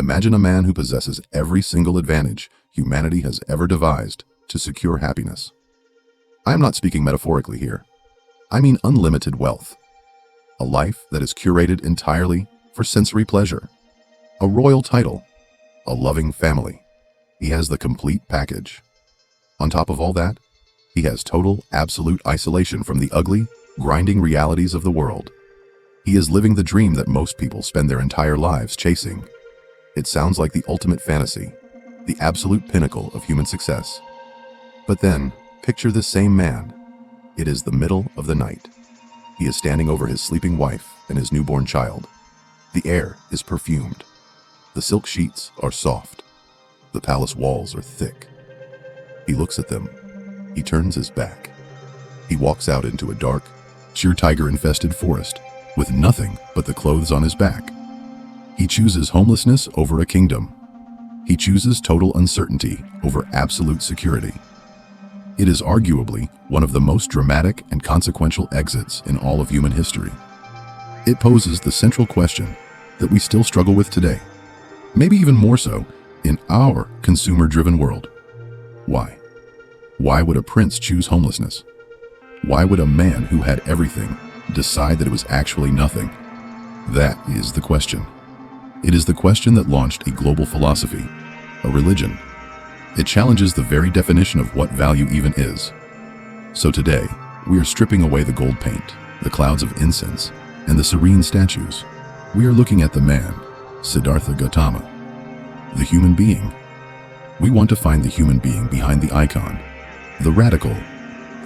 Imagine a man who possesses every single advantage humanity has ever devised to secure happiness. I am not speaking metaphorically here. I mean unlimited wealth. A life that is curated entirely for sensory pleasure. A royal title. A loving family. He has the complete package. On top of all that, he has total, absolute isolation from the ugly, grinding realities of the world. He is living the dream that most people spend their entire lives chasing. It sounds like the ultimate fantasy, the absolute pinnacle of human success. But then, picture this same man. It is the middle of the night. He is standing over his sleeping wife and his newborn child. The air is perfumed. The silk sheets are soft. The palace walls are thick. He looks at them. He turns his back. He walks out into a dark, sheer tiger-infested forest with nothing but the clothes on his back. He chooses homelessness over a kingdom. He chooses total uncertainty over absolute security. It is arguably one of the most dramatic and consequential exits in all of human history. It poses the central question that we still struggle with today, maybe even more so in our consumer-driven world. Why? Why would a prince choose homelessness? Why would a man who had everything decide that it was actually nothing? That is the question. It is the question that launched a global philosophy, a religion. It challenges the very definition of what value even is. So today, we are stripping away the gold paint, the clouds of incense, and the serene statues. We are looking at the man, Siddhartha Gautama, the human being. We want to find the human being behind the icon, the radical,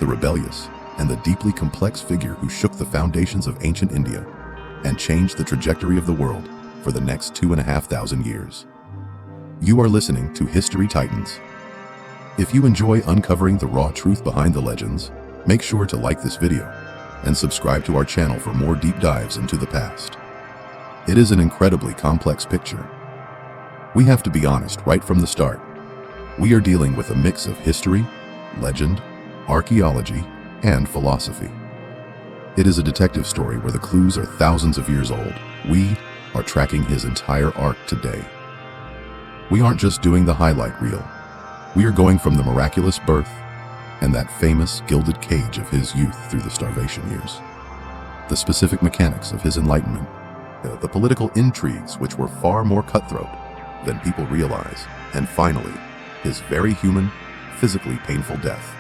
the rebellious, and the deeply complex figure who shook the foundations of ancient India and changed the trajectory of the world for the next 2,500 years. You are listening to History Titans. If you enjoy uncovering the raw truth behind the legends, make sure to like this video and subscribe to our channel for more deep dives into the past. It is an incredibly complex picture. We have to be honest right from the start. We are dealing with a mix of history, legend, archaeology, and philosophy. It is a detective story where the clues are thousands of years old. We are tracking his entire arc today. We aren't just doing the highlight reel. We are going from the miraculous birth and that famous gilded cage of his youth through the starvation years, the specific mechanics of his enlightenment, the political intrigues which were far more cutthroat than people realize, and finally, his very human, physically painful death.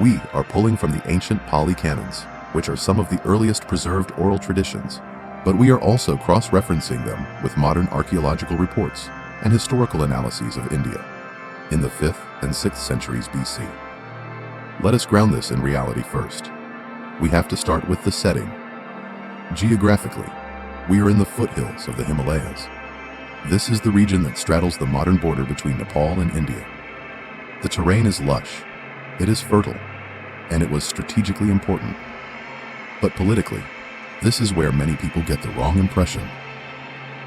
We are pulling from the ancient Pali canons, which are some of the earliest preserved oral traditions, but we are also cross-referencing them with modern archaeological reports and historical analyses of India in the 5th and 6th centuries BC. Let us ground this in reality first. We have to start with the setting. Geographically, we are in the foothills of the Himalayas. This is the region that straddles the modern border between Nepal and India. The terrain is lush, it is fertile, and it was strategically important. But politically, this is where many people get the wrong impression.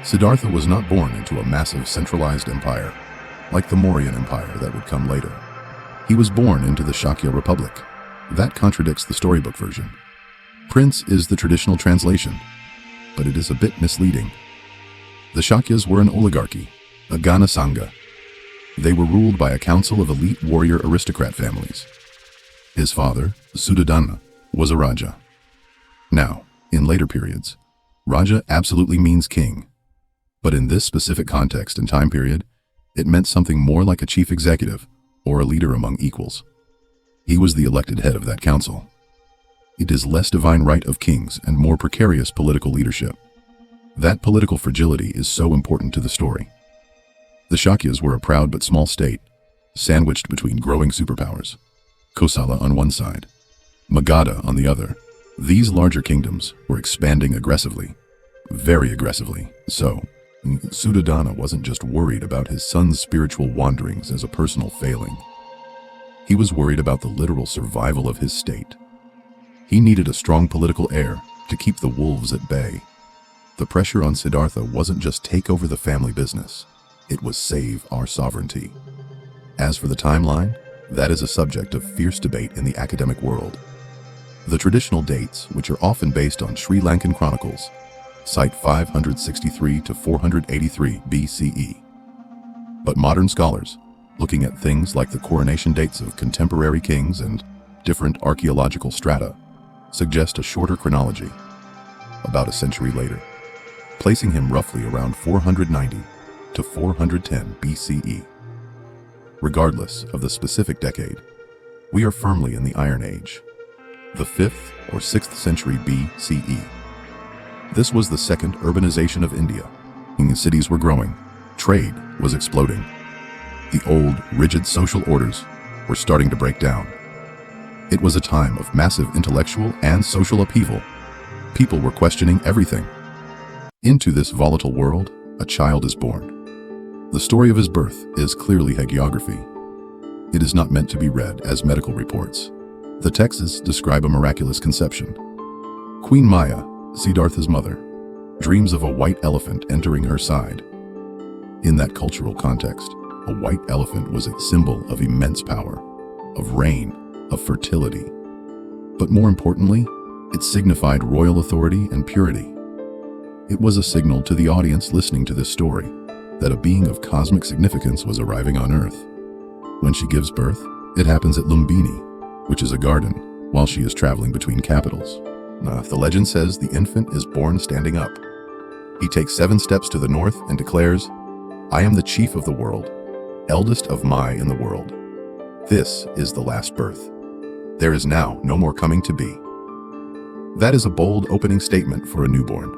Siddhartha was not born into a massive centralized empire, like the Mauryan Empire that would come later. He was born into the Shakya Republic. That contradicts the storybook version. Prince is the traditional translation, but it is a bit misleading. The Shakyas were an oligarchy, a Gana Sangha. They were ruled by a council of elite warrior aristocrat families. His father, Siddhartha, was a Raja. Now, in later periods, Raja absolutely means king. But in this specific context and time period, it meant something more like a chief executive or a leader among equals. He was the elected head of that council. It is less divine right of kings and more precarious political leadership. That political fragility is so important to the story. The Shakyas were a proud but small state, sandwiched between growing superpowers. Kosala on one side, Magadha on the other. These larger kingdoms were expanding aggressively, very aggressively. So, Siddhartha wasn't just worried about his son's spiritual wanderings as a personal failing. He was worried about the literal survival of his state. He needed a strong political heir to keep the wolves at bay. The pressure on Siddhartha wasn't just take over the family business, it was save our sovereignty. As for the timeline, that is a subject of fierce debate in the academic world. The traditional dates, which are often based on Sri Lankan chronicles, cite 563 to 483 BCE. But modern scholars, looking at things like the coronation dates of contemporary kings and different archaeological strata, suggest a shorter chronology, about a century later, placing him roughly around 490 to 410 BCE. Regardless of the specific decade, we are firmly in the Iron Age, the 5th or 6th century BCE. This was the second urbanization of India. The cities were growing, trade was exploding. The old, rigid social orders were starting to break down. It was a time of massive intellectual and social upheaval. People were questioning everything. Into this volatile world, a child is born. The story of his birth is clearly hagiography. It is not meant to be read as medical reports. The texts describe a miraculous conception. Queen Maya, Siddhartha's mother, dreams of a white elephant entering her side. In that cultural context, a white elephant was a symbol of immense power, of rain, of fertility. But more importantly, it signified royal authority and purity. It was a signal to the audience listening to this story that a being of cosmic significance was arriving on Earth. When she gives birth, it happens at Lumbini, which is a garden, while she is traveling between capitals. The legend says the infant is born standing up. He takes 7 steps to the north and declares, "I am the chief of the world, eldest of Mai in the world. This is the last birth. There is now no more coming to be." That is a bold opening statement for a newborn.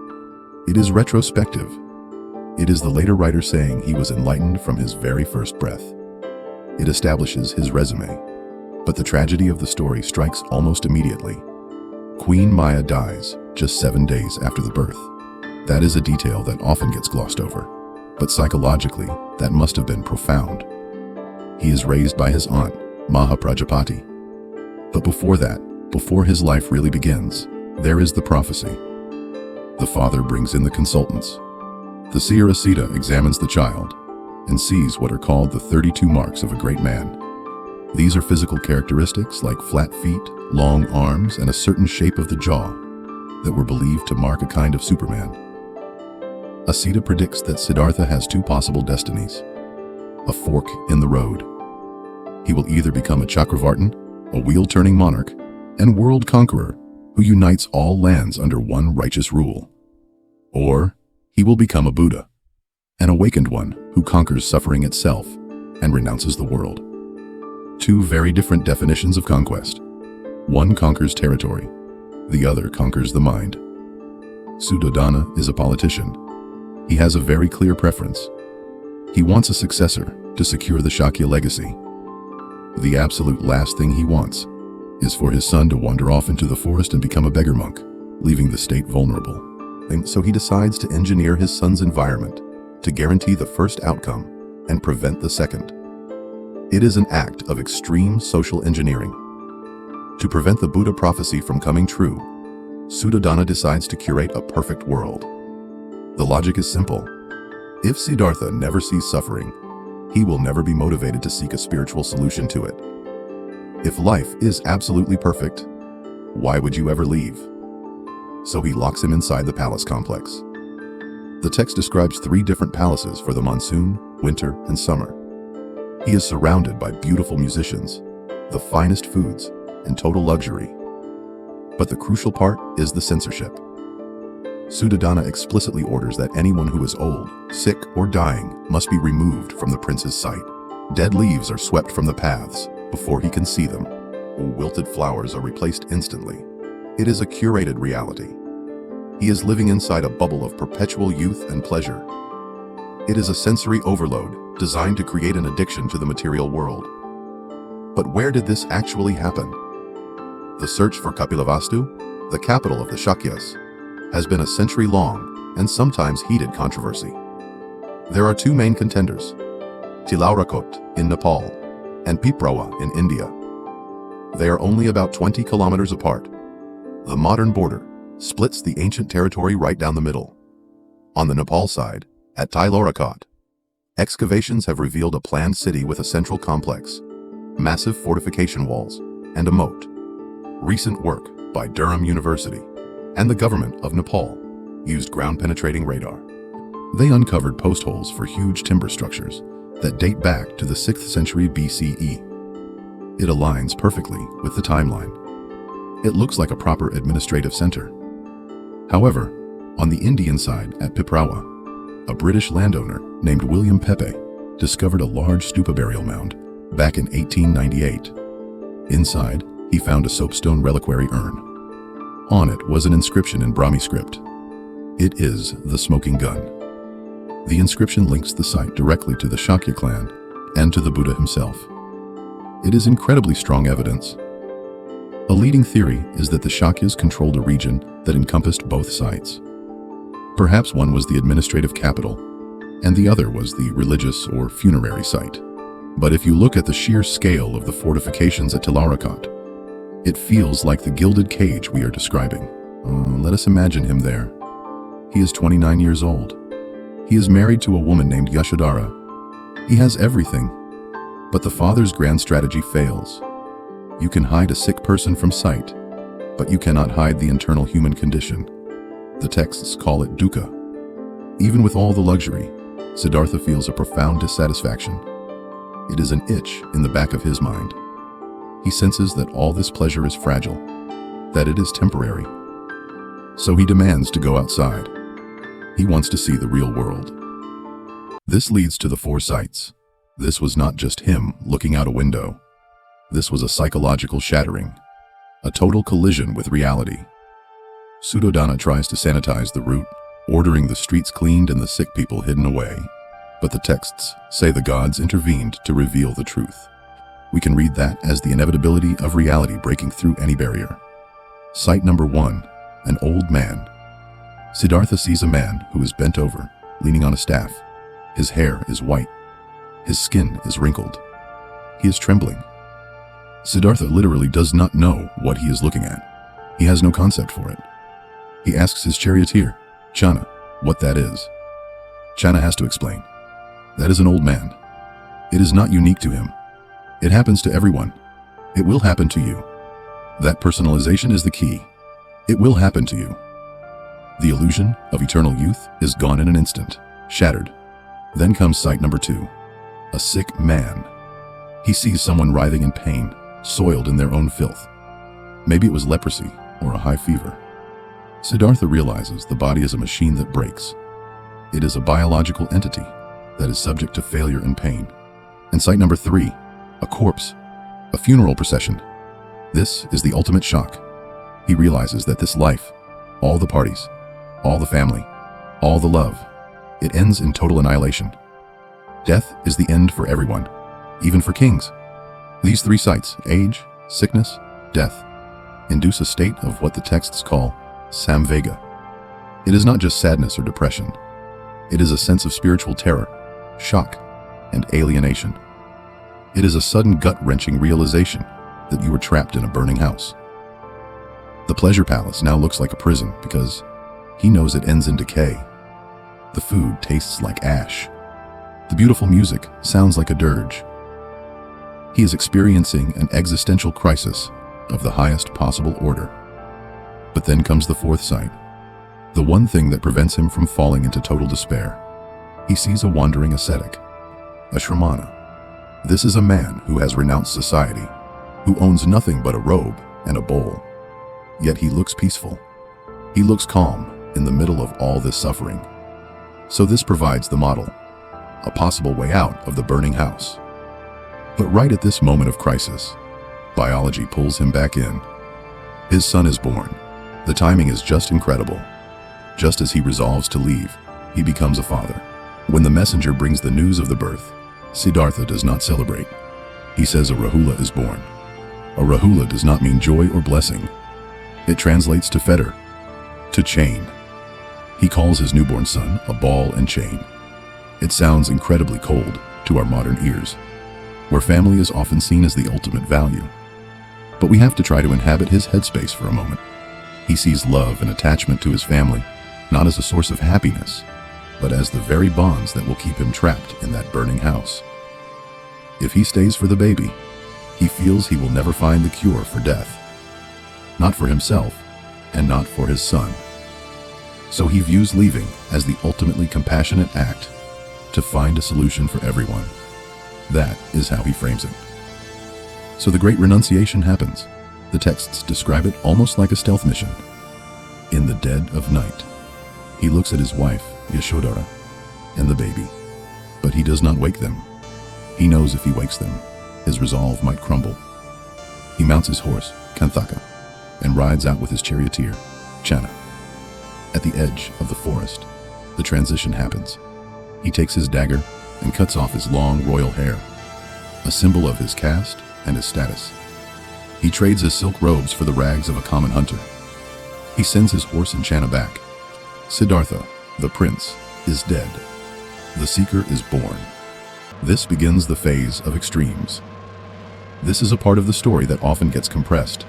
It is retrospective. It is the later writer saying he was enlightened from his very first breath. It establishes his resume. But the tragedy of the story strikes almost immediately. Queen Maya dies just 7 days after the birth. That is a detail that often gets glossed over. But psychologically, that must have been profound. He is raised by his aunt, Maha Prajapati. But before that, before his life really begins, there is the prophecy. The father brings in the consultants. The seer Asita examines the child and sees what are called the 32 marks of a great man. These are physical characteristics like flat feet, long arms, and a certain shape of the jaw that were believed to mark a kind of Superman. Asita predicts that Siddhartha has 2 possible destinies, a fork in the road. He will either become a Chakravartin, a wheel-turning monarch, and world conqueror who unites all lands under one righteous rule. Or he will become a Buddha, an awakened one who conquers suffering itself and renounces the world. 2 very different definitions of conquest. One conquers territory, the other conquers the mind. Suddhodana is a politician. He has a very clear preference. He wants a successor to secure the Shakya legacy. The absolute last thing he wants is for his son to wander off into the forest and become a beggar monk, leaving the state vulnerable. And so he decides to engineer his son's environment to guarantee the first outcome and prevent the second. It is an act of extreme social engineering. To prevent the Buddha prophecy from coming true, Suddhodana decides to curate a perfect world. The logic is simple. If Siddhartha never sees suffering, he will never be motivated to seek a spiritual solution to it. If life is absolutely perfect, why would you ever leave? So he locks him inside the palace complex. The text describes 3 different palaces for the monsoon, winter, and summer. He is surrounded by beautiful musicians, the finest foods, and total luxury. But the crucial part is the censorship. Suddhodana explicitly orders that anyone who is old, sick, or dying must be removed from the prince's sight. Dead leaves are swept from the paths before he can see them. Wilted flowers are replaced instantly. It is a curated reality. He is living inside a bubble of perpetual youth and pleasure. It is a sensory overload designed to create an addiction to the material world. But where did this actually happen? The search for Kapilavastu, the capital of the Shakyas, has been a century-long and sometimes heated controversy. There are 2 main contenders, Tilaurakot in Nepal and Piprawa in India. They are only about 20 kilometers apart. The modern border splits the ancient territory right down the middle. On the Nepal side, at Tilaurakot, excavations have revealed a planned city with a central complex, massive fortification walls, and a moat. Recent work by Durham University and the government of Nepal used ground-penetrating radar. They uncovered post holes for huge timber structures that date back to the 6th century BCE. It aligns perfectly with the timeline. It looks like a proper administrative center. However, on the Indian side at Piprawa, a British landowner named William Pepe discovered a large stupa burial mound back in 1898. Inside, he found a soapstone reliquary urn. On it was an inscription in Brahmi script. It is the smoking gun. The inscription links the site directly to the Shakya clan and to the Buddha himself. It is incredibly strong evidence. A leading theory is that the Shakyas controlled a region that encompassed both sites. Perhaps one was the administrative capital, and the other was the religious or funerary site. But if you look at the sheer scale of the fortifications at Tillarakat, it feels like the gilded cage we are describing. Let us imagine him there. He is 29 years old. He is married to a woman named Yashodhara. He has everything, but the father's grand strategy fails. You can hide a sick person from sight, but you cannot hide the internal human condition. The texts call it dukkha. Even with all the luxury, Siddhartha feels a profound dissatisfaction. It is an itch in the back of his mind. He senses that all this pleasure is fragile, that it is temporary. So he demands to go outside. He wants to see the real world. This leads to the 4 sights. This was not just him looking out a window. This was a psychological shattering, a total collision with reality. Suddhodana tries to sanitize the route, ordering the streets cleaned and the sick people hidden away. But the texts say the gods intervened to reveal the truth. We can read that as the inevitability of reality breaking through any barrier. Sight number 1, an old man. Siddhartha sees a man who is bent over, leaning on a staff. His hair is white. His skin is wrinkled. He is trembling. Siddhartha literally does not know what he is looking at. He has no concept for it. He asks his charioteer, Channa, what that is. Channa has to explain. That is an old man. It is not unique to him. It happens to everyone. It will happen to you. That personalization is the key. It will happen to you. The illusion of eternal youth is gone in an instant, shattered. Then comes sight number 2, a sick man. He sees someone writhing in pain, soiled in their own filth. Maybe it was leprosy or a high fever. Siddhartha realizes the body is a machine that breaks. It is a biological entity that is subject to failure and pain. And sight number 3, a corpse, a funeral procession. This is the ultimate shock. He realizes that this life, all the parties, all the family, all the love, it ends in total annihilation. Death is the end for everyone, even for kings. These 3 sights, age, sickness, death, induce a state of what the texts call samvega. It is not just sadness or depression. It is a sense of spiritual terror, shock, and alienation. It is a sudden gut-wrenching realization that you were trapped in a burning house. The pleasure palace now looks like a prison because he knows it ends in decay. The food tastes like ash. The beautiful music sounds like a dirge. He is experiencing an existential crisis of the highest possible order. But then comes the 4th sight, the one thing that prevents him from falling into total despair. He sees a wandering ascetic, a shramana. This is a man who has renounced society, who owns nothing but a robe and a bowl. Yet he looks peaceful. He looks calm in the middle of all this suffering. So this provides the model, a possible way out of the burning house. But right at this moment of crisis, biology pulls him back in. His son is born. The timing is just incredible. Just as he resolves to leave, he becomes a father. When the messenger brings the news of the birth, Siddhartha does not celebrate. He says a Rahula is born. A Rahula does not mean joy or blessing. It translates to fetter, to chain. He calls his newborn son a ball and chain. It sounds incredibly cold to our modern ears, where family is often seen as the ultimate value. But we have to try to inhabit his headspace for a moment. He sees love and attachment to his family, not as a source of happiness, but as the very bonds that will keep him trapped in that burning house. If he stays for the baby, he feels he will never find the cure for death. Not for himself, and not for his son. So he views leaving as the ultimately compassionate act to find a solution for everyone. That is how he frames it. So the great renunciation happens. The texts describe it almost like a stealth mission. In the dead of night, he looks at his wife, Yashodhara, and the baby, but he does not wake them. He knows if he wakes them, his resolve might crumble. He mounts his horse, Kanthaka, and rides out with his charioteer, Channa. At the edge of the forest, the transition happens. He takes his dagger and cuts off his long royal hair, a symbol of his caste and his status. He trades his silk robes for the rags of a common hunter. He sends his horse and Channa back. Siddhartha, the prince, is dead. The seeker is born. This begins the phase of extremes. This is a part of the story that often gets compressed,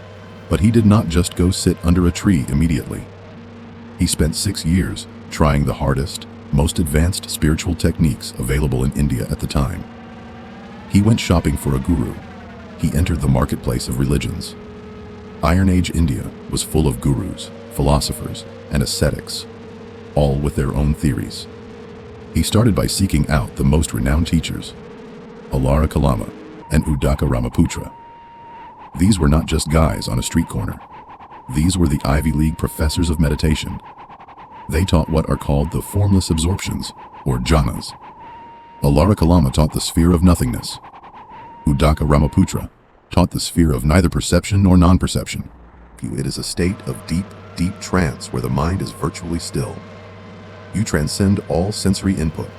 but he did not just go sit under a tree immediately. He spent 6 years trying the hardest, most advanced spiritual techniques available in India at the time. He went shopping for a guru. He entered the marketplace of religions. Iron Age India was full of gurus, philosophers, and ascetics, all with their own theories. He started by seeking out the most renowned teachers, Alara Kalama and Uddaka Ramaputra. These were not just guys on a street corner. These were the Ivy League professors of meditation. They taught what are called the formless absorptions, or jhanas. Alara Kalama taught the sphere of nothingness. Uddaka Ramaputra taught the sphere of neither perception nor non-perception. It is a state of deep, deep trance where the mind is virtually still. You transcend all sensory input,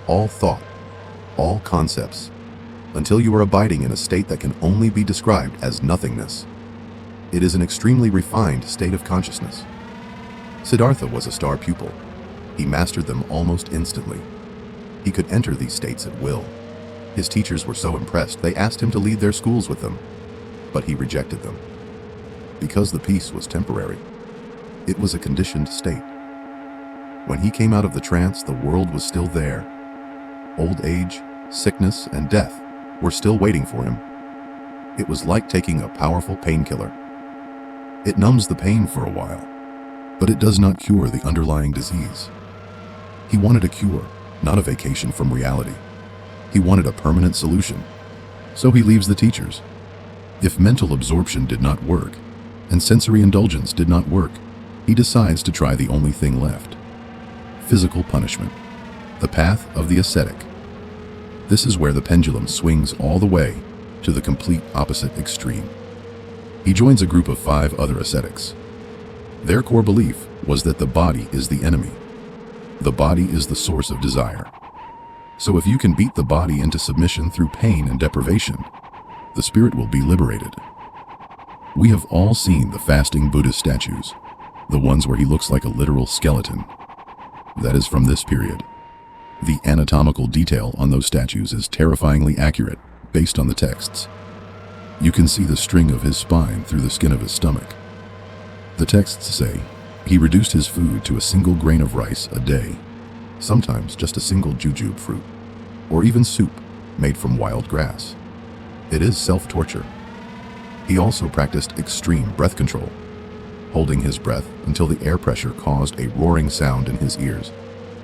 all thought, all concepts, until you are abiding in a state that can only be described as nothingness. It is an extremely refined state of consciousness. Siddhartha was a star pupil. He mastered them almost instantly. He could enter these states at will. His teachers were so impressed they asked him to lead their schools with them, but he rejected them. Because the peace was temporary, it was a conditioned state. When he came out of the trance, the world was still there. Old age, sickness, and death were still waiting for him. It was like taking a powerful painkiller. It numbs the pain for a while, but it does not cure the underlying disease. He wanted a cure, not a vacation from reality. He wanted a permanent solution. So he leaves the teachers. If mental absorption did not work, and sensory indulgence did not work, he decides to try the only thing left: physical punishment, the path of the ascetic. This is where the pendulum swings all the way to the complete opposite extreme. He joins a group of 5 other ascetics. Their core belief was that the body is the enemy. The body is the source of desire. So if you can beat the body into submission through pain and deprivation, the spirit will be liberated. We have all seen the fasting Buddhist statues, the ones where he looks like a literal skeleton. That is from this period. The anatomical detail on those statues is terrifyingly accurate based on the texts. You can see the string of his spine through the skin of his stomach. The texts say he reduced his food to a single grain of rice a day, sometimes just a single jujube fruit, or even soup made from wild grass. It is self-torture. He also practiced extreme breath control, holding his breath until the air pressure caused a roaring sound in his ears,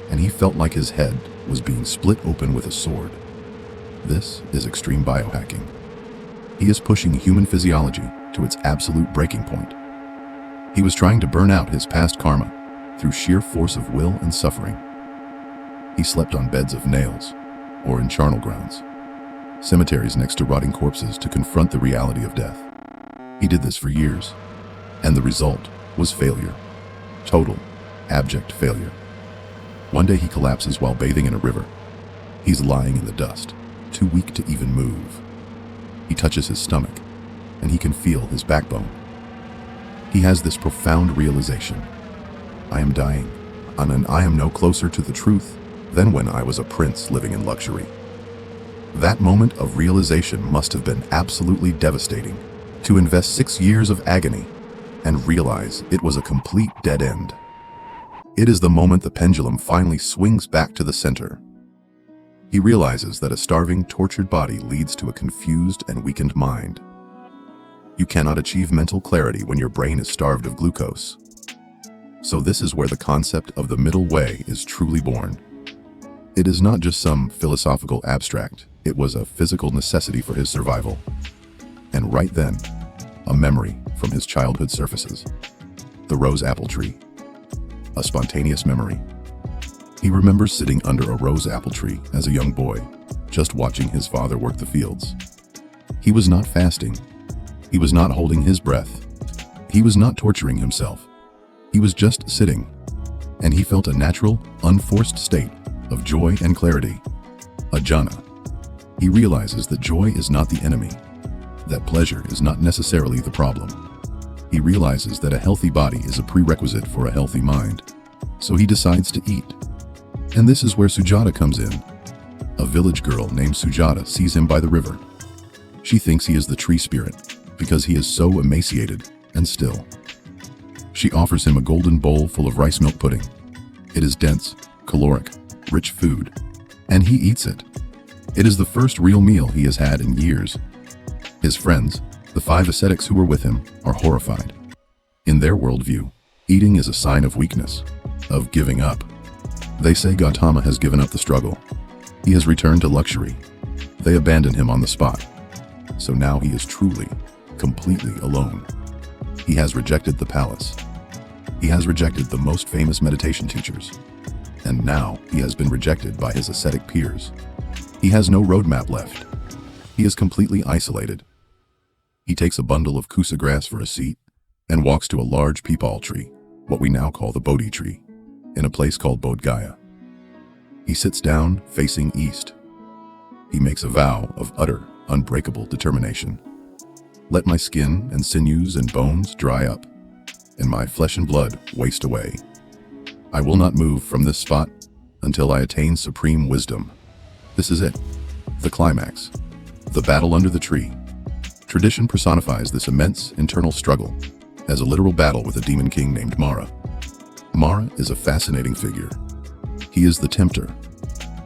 and he felt like his head was being split open with a sword. This is extreme biohacking. He is pushing human physiology to its absolute breaking point. He was trying to burn out his past karma through sheer force of will and suffering. He slept on beds of nails or in charnel grounds, cemeteries next to rotting corpses to confront the reality of death. He did this for years, and the result was failure. Total, abject failure. One day he collapses while bathing in a river. He's lying in the dust, too weak to even move. He touches his stomach, and he can feel his backbone. He has this profound realization: I am dying, and I am no closer to the truth than when I was a prince living in luxury. That moment of realization must have been absolutely devastating, to invest 6 years of agony and realize it was a complete dead end. It is the moment the pendulum finally swings back to the center. He realizes that a starving, tortured body leads to a confused and weakened mind. You cannot achieve mental clarity when your brain is starved of glucose. So this is where the concept of the middle way is truly born. It is not just some philosophical abstract, it was a physical necessity for his survival. And right then, a memory from his childhood surfaces. The rose apple tree. A spontaneous memory. He remembers sitting under a rose apple tree as a young boy, just watching his father work the fields. He was not fasting. He was not holding his breath. He was not torturing himself. He was just sitting, and he felt a natural, unforced state of joy and clarity. A jhana. He realizes that joy is not the enemy, that pleasure is not necessarily the problem. He realizes that a healthy body is a prerequisite for a healthy mind, so he decides to eat. And this is where Sujata comes in. A village girl named Sujata sees him by the river. She thinks he is the tree spirit because he is so emaciated and still. She offers him a golden bowl full of rice milk pudding. It is dense, caloric, rich food, and he eats it. It is the first real meal he has had in years. His friends, the 5 ascetics who were with him, are horrified. In their worldview, eating is a sign of weakness, of giving up. They say Gautama has given up the struggle. He has returned to luxury. They abandon him on the spot. So now he is truly, completely alone. He has rejected the palace. He has rejected the most famous meditation teachers. And now he has been rejected by his ascetic peers. He has no roadmap left. He is completely isolated. He takes a bundle of kusa grass for a seat and walks to a large peepal tree, what we now call the Bodhi tree, in a place called Bodh Gaya. He sits down facing east. He makes a vow of utter, unbreakable determination. Let my skin and sinews and bones dry up, and my flesh and blood waste away. I will not move from this spot until I attain supreme wisdom. This is it, the climax, the battle under the tree. Tradition personifies this immense internal struggle as a literal battle with a demon king named Mara. Mara is a fascinating figure. He is the tempter,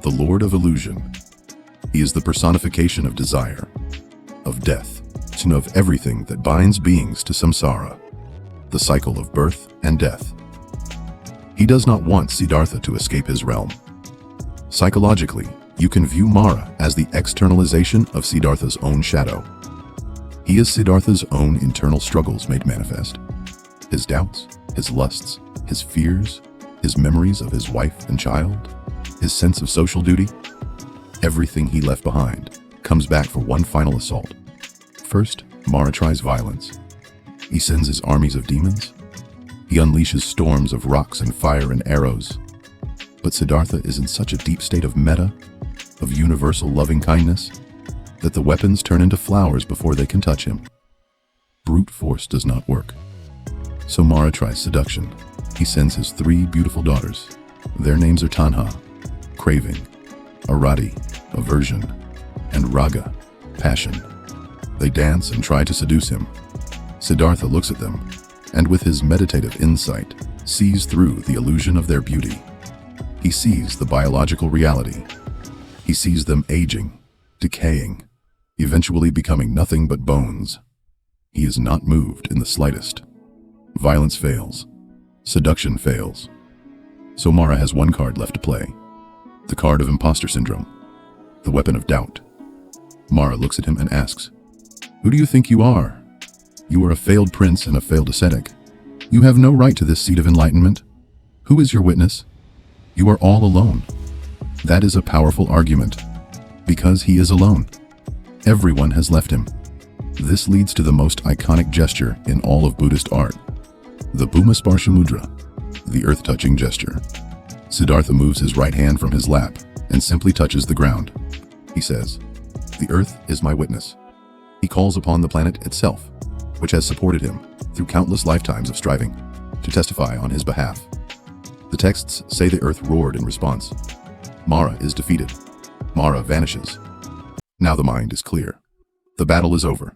the lord of illusion. He is the personification of desire, of death, and of everything that binds beings to samsara, the cycle of birth and death. He does not want Siddhartha to escape his realm. Psychologically, you can view Mara as the externalization of Siddhartha's own shadow. He is Siddhartha's own internal struggles made manifest. His doubts, his lusts, his fears, his memories of his wife and child, his sense of social duty. Everything he left behind comes back for one final assault. First, Mara tries violence. He sends his armies of demons. He unleashes storms of rocks and fire and arrows. But Siddhartha is in such a deep state of metta, of universal loving kindness, that the weapons turn into flowers before they can touch him. Brute force does not work. So Mara tries seduction. He sends his 3 beautiful daughters. Their names are Tanha, craving, Arati, aversion, and Raga, passion. They dance and try to seduce him. Siddhartha looks at them, and with his meditative insight, sees through the illusion of their beauty. He sees the biological reality. He sees them aging, decaying, eventually becoming nothing but bones. He is not moved in the slightest. Violence fails. Seduction fails. So Mara has one card left to play. The card of imposter syndrome. The weapon of doubt. Mara looks at him and asks, "Who do you think you are? You are a failed prince and a failed ascetic. You have no right to this seat of enlightenment. Who is your witness? You are all alone." That is a powerful argument, because he is alone. Everyone has left him. This leads to the most iconic gesture in all of Buddhist art, the Bhuma Sparsha Mudra, the earth-touching gesture. Siddhartha moves his right hand from his lap and simply touches the ground. He says, "The earth is my witness." He calls upon the planet itself, which has supported him through countless lifetimes of striving, to testify on his behalf. The texts say the earth roared in response. Mara is defeated. Mara vanishes. Now the mind is clear. The battle is over.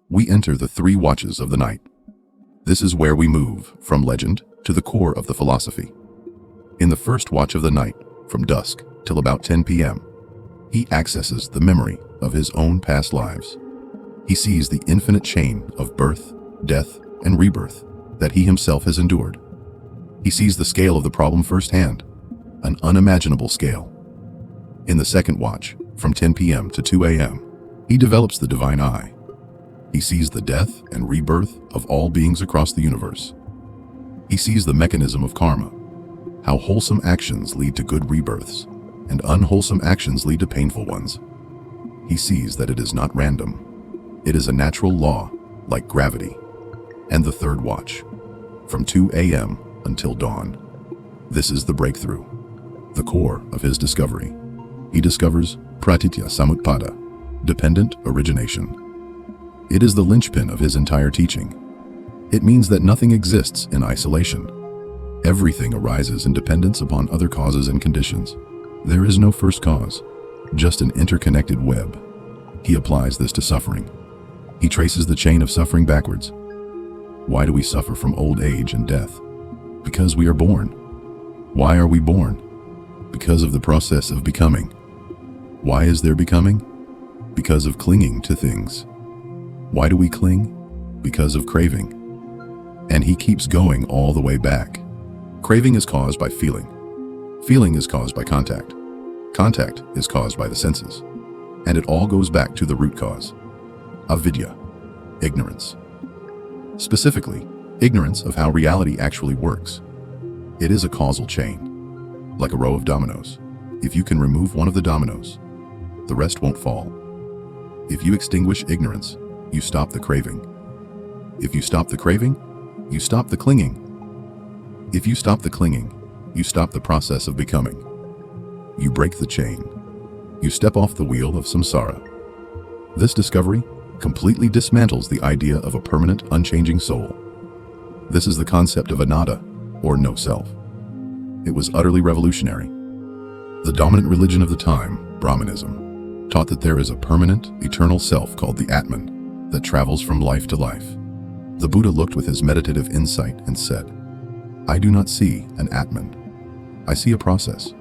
We enter the 3 watches of the night. This is where we move from legend to the core of the philosophy. In the first watch of the night, from dusk till about 10 p.m., he accesses the memory of his own past lives. He sees the infinite chain of birth, death, and rebirth that he himself has endured. He sees the scale of the problem firsthand, an unimaginable scale. In the second watch, from 10 p.m. to 2 a.m., he develops the divine eye. He sees the death and rebirth of all beings across the universe. He sees the mechanism of karma, how wholesome actions lead to good rebirths, and unwholesome actions lead to painful ones. He sees that it is not random. It is a natural law, like gravity. And the third watch, from 2 a.m. until dawn. This is the breakthrough, the core of his discovery. He discovers pratitya samutpada, dependent origination. It is the linchpin of his entire teaching. It means that nothing exists in isolation. Everything arises in dependence upon other causes and conditions. There is no first cause, just an interconnected web. He applies this to suffering. He traces the chain of suffering backwards. Why do we suffer from old age and death? Because we are born. Why are we born? Because of the process of becoming. Why is there becoming? Because of clinging to things. Why do we cling? Because of craving. And he keeps going all the way back. Craving is caused by feeling. Feeling is caused by contact. Contact is caused by the senses. And it all goes back to the root cause. Avidya, ignorance. Specifically, ignorance of how reality actually works. It is a causal chain, like a row of dominoes. If you can remove one of the dominoes, the rest won't fall. If you extinguish ignorance, you stop the craving. If you stop the craving, you stop the clinging. If you stop the clinging, you stop the process of becoming. You break the chain. You step off the wheel of samsara. This discovery completely dismantles the idea of a permanent, unchanging soul. This is the concept of anatta, or no self. It was utterly revolutionary. The dominant religion of the time, Brahmanism, taught that there is a permanent, eternal self called the Atman that travels from life to life. The Buddha looked with his meditative insight and said, I do not see an Atman. I see a process.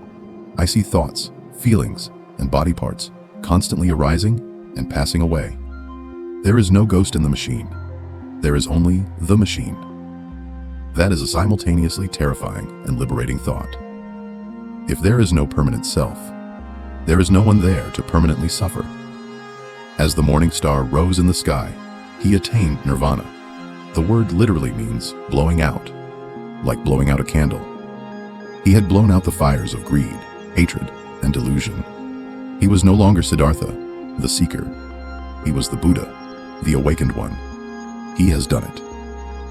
I see thoughts, feelings, and body parts constantly arising and passing away. There is no ghost in the machine. There is only the machine. That is a simultaneously terrifying and liberating thought. If there is no permanent self, there is no one there to permanently suffer. As the morning star rose in the sky, he attained nirvana. The word literally means blowing out, like blowing out a candle. He had blown out the fires of greed, hatred, and delusion. He was no longer Siddhartha, the seeker. He was the Buddha, the awakened one. He has done it.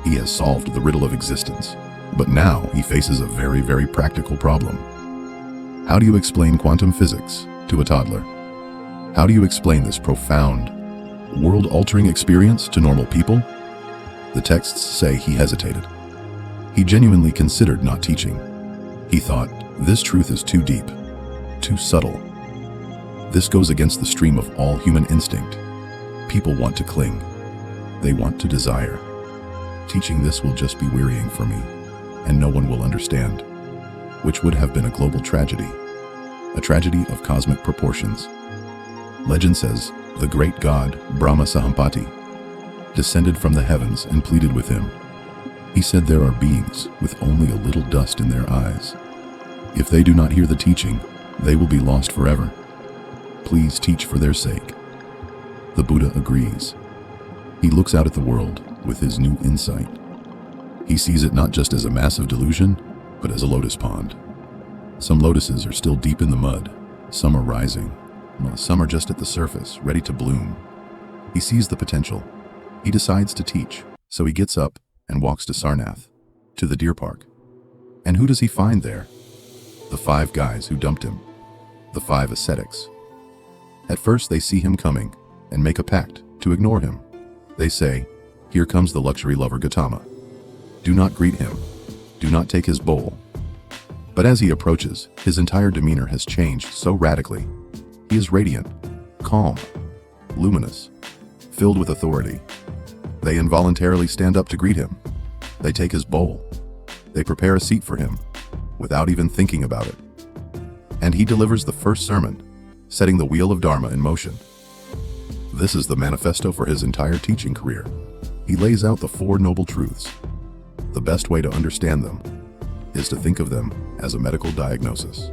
He has solved the riddle of existence. But now he faces a very, very practical problem. How do you explain quantum physics to a toddler? How do you explain this profound, world-altering experience to normal people? The texts say he hesitated. He genuinely considered not teaching. He thought, this truth is too deep, too subtle. This goes against the stream of all human instinct. People want to cling. They want to desire. Teaching this will just be wearying for me, and no one will understand, which would have been a global tragedy, a tragedy of cosmic proportions. Legend says, the great god, Brahma Sahampati, descended from the heavens and pleaded with him. He said there are beings with only a little dust in their eyes. If they do not hear the teaching, they will be lost forever. Please teach for their sake. The Buddha agrees. He looks out at the world with his new insight. He sees it not just as a massive delusion, but as a lotus pond. Some lotuses are still deep in the mud. Some are rising. Some are just at the surface, ready to bloom. He sees the potential. He decides to teach, so he gets up and walks to Sarnath, to the deer park. And who does he find there? The 5 guys who dumped him. The 5 ascetics. At first they see him coming and make a pact to ignore him. They say, here comes the luxury lover Gautama. Do not greet him. Do not take his bowl. But as he approaches, his entire demeanor has changed so radically. He is radiant, calm, luminous, filled with authority. They involuntarily stand up to greet him. They take his bowl. They prepare a seat for him, without even thinking about it. And he delivers the first sermon, setting the wheel of Dharma in motion. This is the manifesto for his entire teaching career. He lays out the 4 noble truths, the best way to understand them. is to think of them as a medical diagnosis.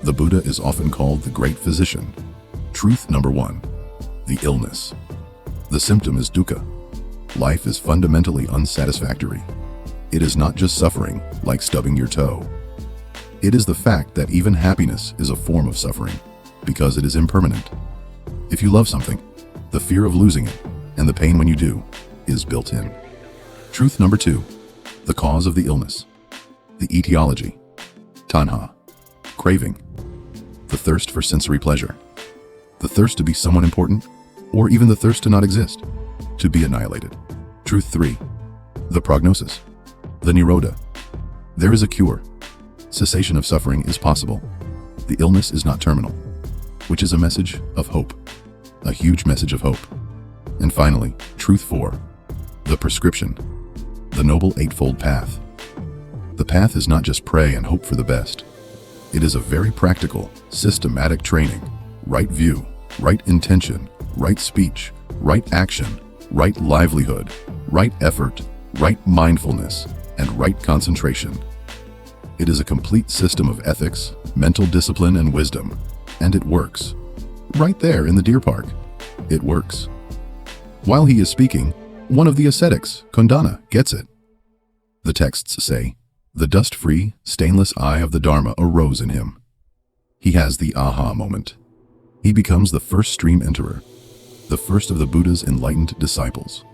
The Buddha is often called the great physician. Truth number 1. The illness. The symptom is dukkha. Life is fundamentally unsatisfactory. It is not just suffering, like stubbing your toe. It is the fact that even happiness is a form of suffering, because it is impermanent. If you love something, the fear of losing it, and the pain when you do, is built in. Truth number 2. The cause of the illness. The etiology. Tanha. Craving. The thirst for sensory pleasure. The thirst to be someone important, or even the thirst to not exist, to be annihilated. Truth 3. The prognosis. The nirodha. There is a cure. Cessation of suffering is possible. The illness is not terminal, which is a message of hope. A huge message of hope. And finally, truth 4. The prescription. The Noble Eightfold Path. The path is not just pray and hope for the best. It is a very practical, systematic training. Right view, right intention, right speech, right action, right livelihood, right effort, right mindfulness, and right concentration. It is a complete system of ethics, mental discipline, and wisdom. And it works. Right there in the deer park. It works. While he is speaking, one of the ascetics, Kondana, gets it. The texts say, the dust-free, stainless eye of the Dharma arose in him. He has the aha moment. He becomes the first stream enterer, the first of the Buddha's enlightened disciples.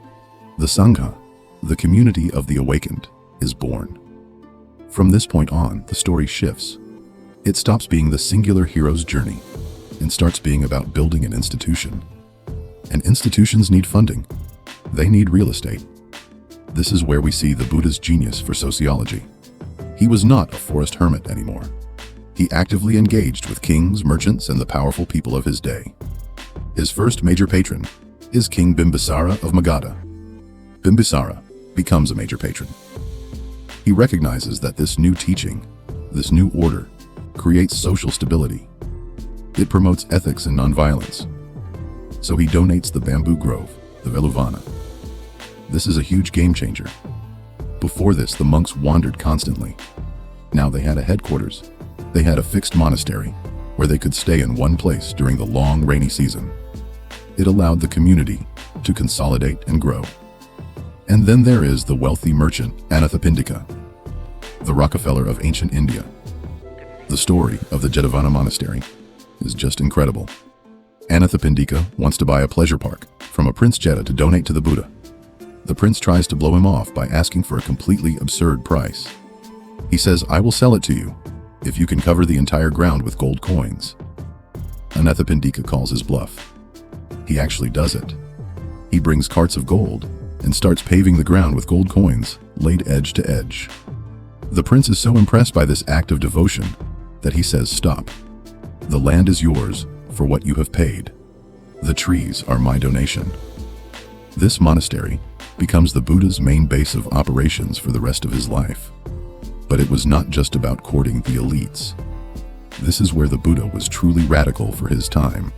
The Sangha, the community of the awakened, is born. From this point on, the story shifts. It stops being the singular hero's journey and starts being about building an institution. And institutions need funding. They need real estate. This is where we see the Buddha's genius for sociology. He was not a forest hermit anymore. He actively engaged with kings, merchants, and the powerful people of his day. His first major patron is King Bimbisara of Magadha. Bimbisara becomes a major patron. He recognizes that this new teaching, this new order, creates social stability. It promotes ethics and nonviolence. So he donates the bamboo grove, the Veluvana. This is a huge game changer. Before this, the monks wandered constantly. Now they had a headquarters. They had a fixed monastery where they could stay in one place during the long rainy season. It allowed the community to consolidate and grow. And then there is the wealthy merchant Anathapindika, the Rockefeller of ancient India. The story of the Jetavana monastery is just incredible. Anathapindika wants to buy a pleasure park from a Prince Jeta to donate to the Buddha. The prince tries to blow him off by asking for a completely absurd price. He says, I will sell it to you if you can cover the entire ground with gold coins. Anathapindika calls his bluff. He actually does it. He brings carts of gold and starts paving the ground with gold coins laid edge to edge. The prince is so impressed by this act of devotion that he says, stop. The land is yours for what you have paid. The trees are my donation. This monastery becomes the Buddha's main base of operations for the rest of his life. But it was not just about courting the elites. This is where the Buddha was truly radical for his time.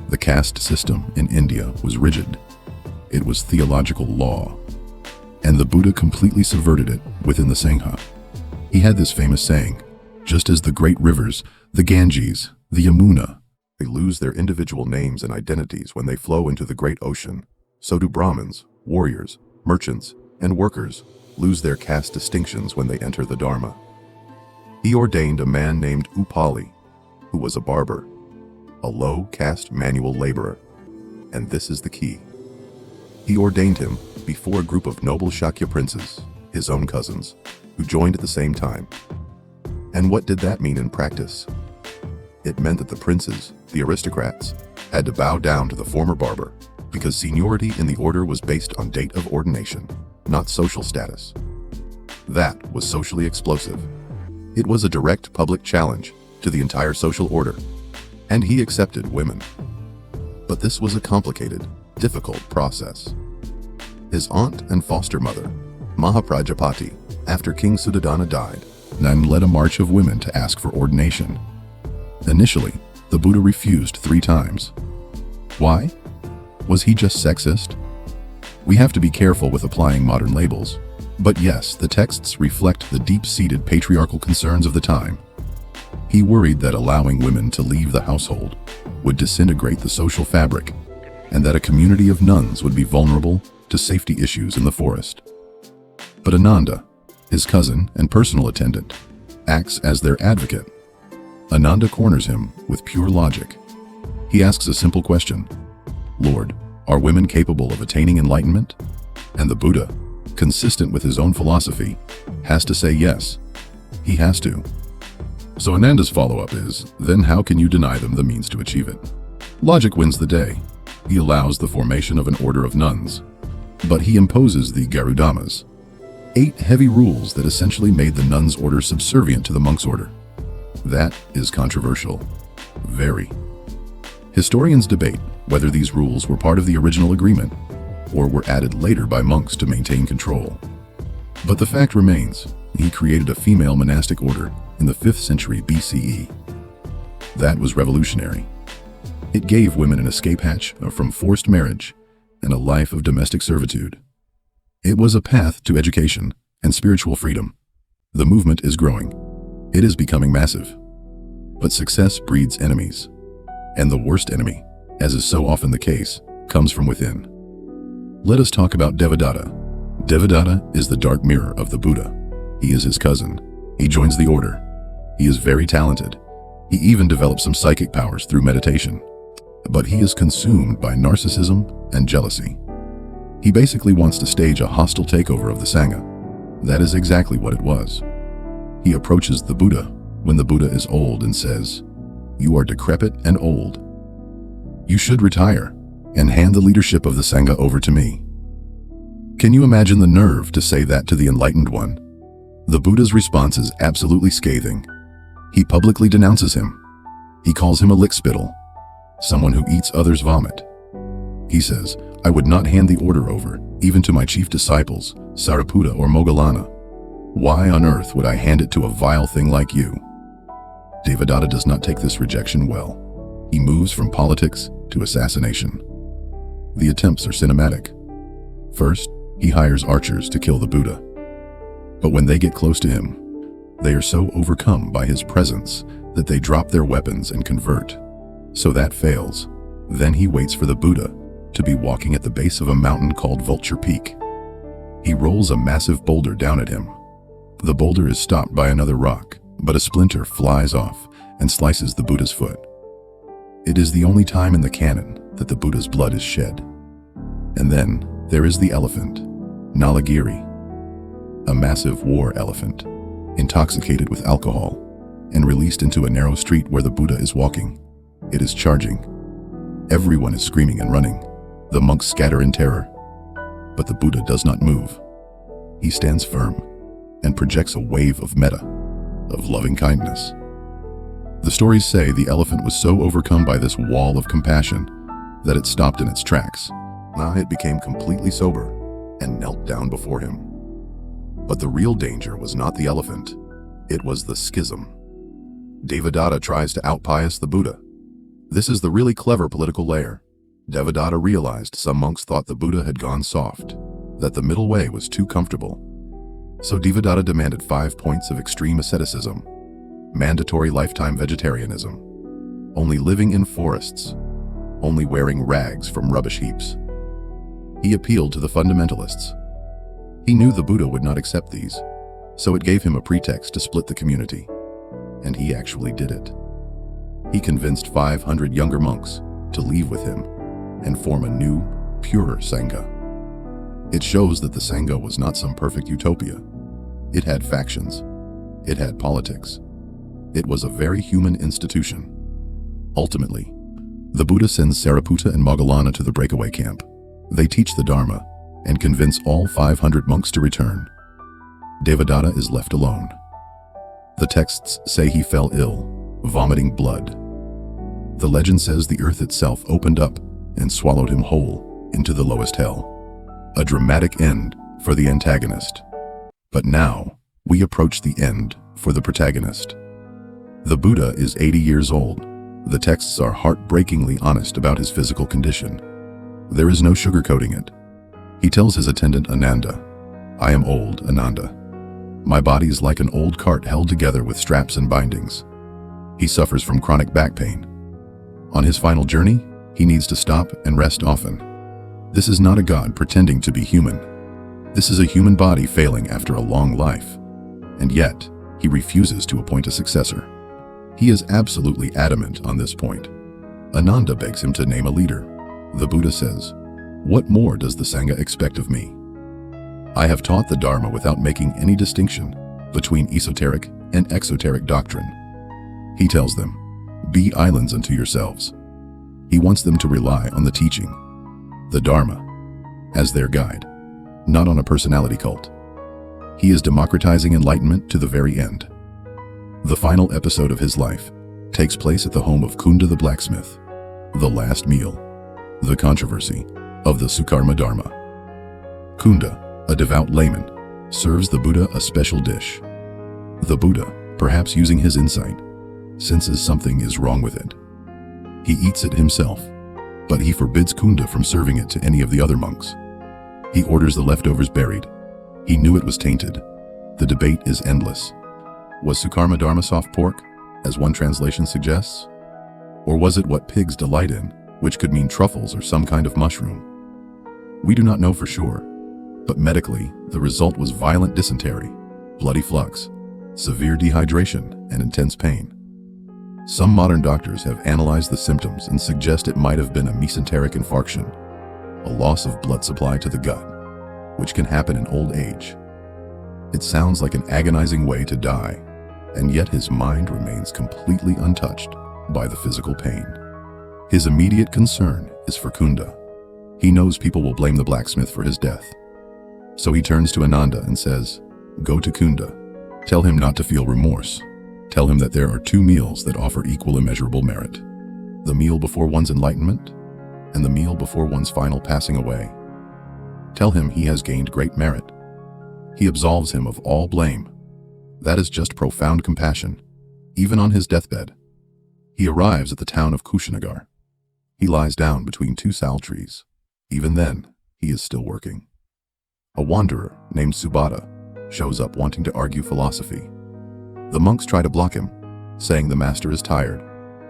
The caste system in India was rigid. It was theological law. And the Buddha completely subverted it within the Sangha. He had this famous saying, just as the great rivers, the Ganges, the Yamuna, they lose their individual names and identities when they flow into the great ocean, so do Brahmins, warriors, merchants, and workers lose their caste distinctions when they enter the Dharma. He ordained a man named Upali, who was a barber, a low-caste manual laborer, and this is the key. He ordained him before a group of noble Shakya princes, his own cousins, who joined at the same time. And what did that mean in practice? It meant that the princes, the aristocrats, had to bow down to the former barber because seniority in the order was based on date of ordination, not social status. That was socially explosive. It was a direct public challenge to the entire social order, and he accepted women. But this was a complicated, difficult process. His aunt and foster mother, Mahaprajapati, after King Suddhodana died, then led a march of women to ask for ordination. Initially, the Buddha refused 3 times. Why? Was he just sexist? We have to be careful with applying modern labels. But yes, the texts reflect the deep-seated patriarchal concerns of the time. He worried that allowing women to leave the household would disintegrate the social fabric, and that a community of nuns would be vulnerable to safety issues in the forest. But Ananda, his cousin and personal attendant, acts as their advocate. Ananda corners him with pure logic. He asks a simple question: Lord, are women capable of attaining enlightenment? And the Buddha, consistent with his own philosophy, has to say yes. He has to. So Ananda's follow-up is, then how can you deny them the means to achieve it? Logic wins the day. He allows the formation of an order of nuns, but he imposes the Garudamas, 8 heavy rules that essentially made the nuns' order subservient to the monks' order. That is controversial. Very. Historians debate whether these rules were part of the original agreement or were added later by monks to maintain control. But the fact remains, he created a female monastic order in the 5th century BCE. That was revolutionary. It gave women an escape hatch from forced marriage and a life of domestic servitude. It was a path to education and spiritual freedom. The movement is growing. It is becoming massive. But success breeds enemies. And the worst enemy, as is so often the case, comes from within. Let us talk about Devadatta. Devadatta is the dark mirror of the Buddha. He is his cousin. He joins the order. He is very talented. He even develops some psychic powers through meditation. But he is consumed by narcissism and jealousy. He basically wants to stage a hostile takeover of the Sangha. That is exactly what it was. He approaches the Buddha when the Buddha is old and says, "You are decrepit and old. You should retire and hand the leadership of the Sangha over to me." Can you imagine the nerve to say that to the enlightened one? The Buddha's response is absolutely scathing. He publicly denounces him. He calls him a lickspittle, someone who eats others' vomit. He says, "I would not hand the order over, even to my chief disciples, Sariputta or Moggallana. Why on earth would I hand it to a vile thing like you?" Devadatta does not take this rejection well. He moves from politics to assassination. The attempts are cinematic. First, he hires archers to kill the Buddha. But when they get close to him, they are so overcome by his presence that they drop their weapons and convert. So that fails. Then he waits for the Buddha to be walking at the base of a mountain called Vulture Peak. He rolls a massive boulder down at him. The boulder is stopped by another rock, but a splinter flies off and slices the Buddha's foot. It is the only time in the canon that the Buddha's blood is shed. And then there is the elephant, Nalagiri, a massive war elephant, intoxicated with alcohol and released into a narrow street where the Buddha is walking. It is charging. Everyone is screaming and running. The monks scatter in terror. But the Buddha does not move. He stands firm and projects a wave of metta, of loving kindness. The stories say the elephant was so overcome by this wall of compassion that it stopped in its tracks. Now it became completely sober and knelt down before him. But the real danger was not the elephant. It was the schism. Devadatta tries to outpious the Buddha. This is the really clever political layer. Devadatta realized some monks thought the Buddha had gone soft, that the middle way was too comfortable. So Devadatta demanded 5 points of extreme asceticism, mandatory lifetime vegetarianism, only living in forests, only wearing rags from rubbish heaps. He appealed to the fundamentalists. He knew the Buddha would not accept these, so it gave him a pretext to split the community. And he actually did it. He convinced 500 younger monks to leave with him and form a new, purer Sangha. It shows that the Sangha was not some perfect utopia. It had factions. It had politics. It was a very human institution. Ultimately, the Buddha sends Sariputta and Moggallana to the breakaway camp. They teach the Dharma and convince all 500 monks to return. Devadatta is left alone. The texts say he fell ill, vomiting blood. The legend says the earth itself opened up and swallowed him whole into the lowest hell. A dramatic end for the antagonist. But now, we approach the end for the protagonist. The Buddha is 80 years old. The texts are heartbreakingly honest about his physical condition. There is no sugarcoating it. He tells his attendant Ananda, I am old, Ananda. My body is like an old cart held together with straps and bindings. He suffers from chronic back pain. On his final journey, he needs to stop and rest often. This is not a god pretending to be human. This is a human body failing after a long life. And yet, he refuses to appoint a successor. He is absolutely adamant on this point. Ananda begs him to name a leader. The Buddha says, "What more does the Sangha expect of me? I have taught the Dharma without making any distinction between esoteric and exoteric doctrine." He tells them, "Be islands unto yourselves." He wants them to rely on the teaching, the Dharma, as their guide, not on a personality cult. He is democratizing enlightenment to the very end. The final episode of his life takes place at the home of Kunda the blacksmith. The last meal, the controversy of the Sukarma Dharma. Kunda, a devout layman, serves the Buddha a special dish. The Buddha, perhaps using his insight, senses something is wrong with it. He eats it himself, but he forbids Kunda from serving it to any of the other monks. He orders the leftovers buried. He knew it was tainted. The debate is endless. Was Sukarma Dharma soft pork, as one translation suggests? Or was it what pigs delight in, which could mean truffles or some kind of mushroom? We do not know for sure, but medically, the result was violent dysentery, bloody flux, severe dehydration, and intense pain. Some modern doctors have analyzed the symptoms and suggest it might have been a mesenteric infarction, a loss of blood supply to the gut, which can happen in old age. It sounds like an agonizing way to die, and yet his mind remains completely untouched by the physical pain. His immediate concern is for Kunda. He knows people will blame the blacksmith for his death. So he turns to Ananda and says, "Go to Kunda. Tell him not to feel remorse. Tell him that there are two meals that offer equal immeasurable merit. The meal before one's enlightenment and the meal before one's final passing away. Tell him he has gained great merit. He absolves him of all blame. That is just profound compassion, even on his deathbed." He arrives at the town of Kushinagar. He lies down between two sal trees. Even then, he is still working. A wanderer named Subhata shows up wanting to argue philosophy. The monks try to block him, saying the master is tired,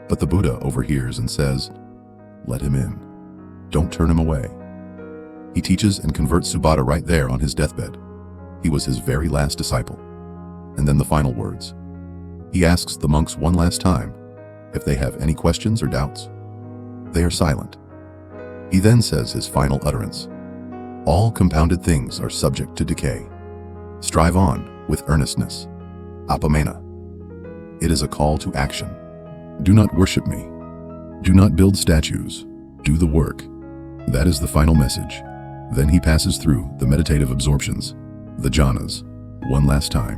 but the Buddha overhears and says, "Let him in. Don't turn him away." He teaches and converts Subhata right there on his deathbed. He was his very last disciple. And then the final words. He asks the monks one last time if they have any questions or doubts. They are silent. He then says his final utterance. "All compounded things are subject to decay. Strive on with earnestness. Apamena." It is a call to action. Do not worship me. Do not build statues. Do the work. That is the final message. Then he passes through the meditative absorptions, the jhanas, one last time.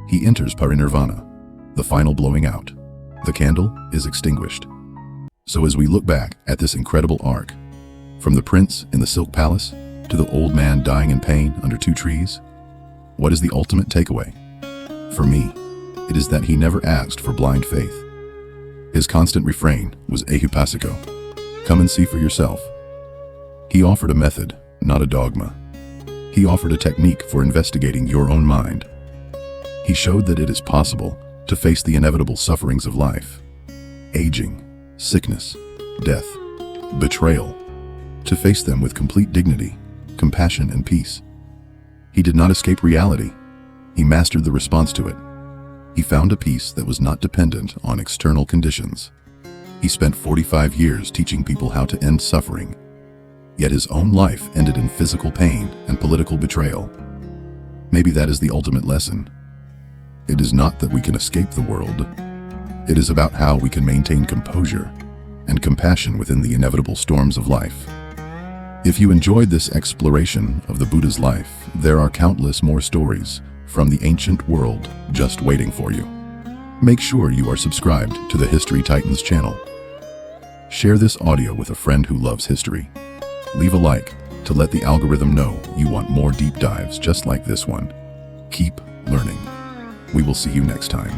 He enters parinirvana, the final blowing out. The candle is extinguished. So as we look back at this incredible arc, from the prince in the silk palace to the old man dying in pain under two trees, what is the ultimate takeaway? For me, it is that he never asked for blind faith. His constant refrain was ehupasiko, come and see for yourself. He offered a method, not a dogma. He offered a technique for investigating your own mind. He showed that it is possible to face the inevitable sufferings of life, aging, sickness, death, betrayal, to face them with complete dignity, compassion, and peace. He did not escape reality. He mastered the response to it. He found a peace that was not dependent on external conditions. He spent 45 years teaching people how to end suffering, yet his own life ended in physical pain and political betrayal. Maybe that is the ultimate lesson. It is not that we can escape the world. It is about how we can maintain composure and compassion within the inevitable storms of life. If you enjoyed this exploration of the Buddha's life, there are countless more stories from the ancient world just waiting for you. Make sure you are subscribed to the History Titans channel. Share this audio with a friend who loves history. Leave a like to let the algorithm know you want more deep dives just like this one. Keep learning. We will see you next time.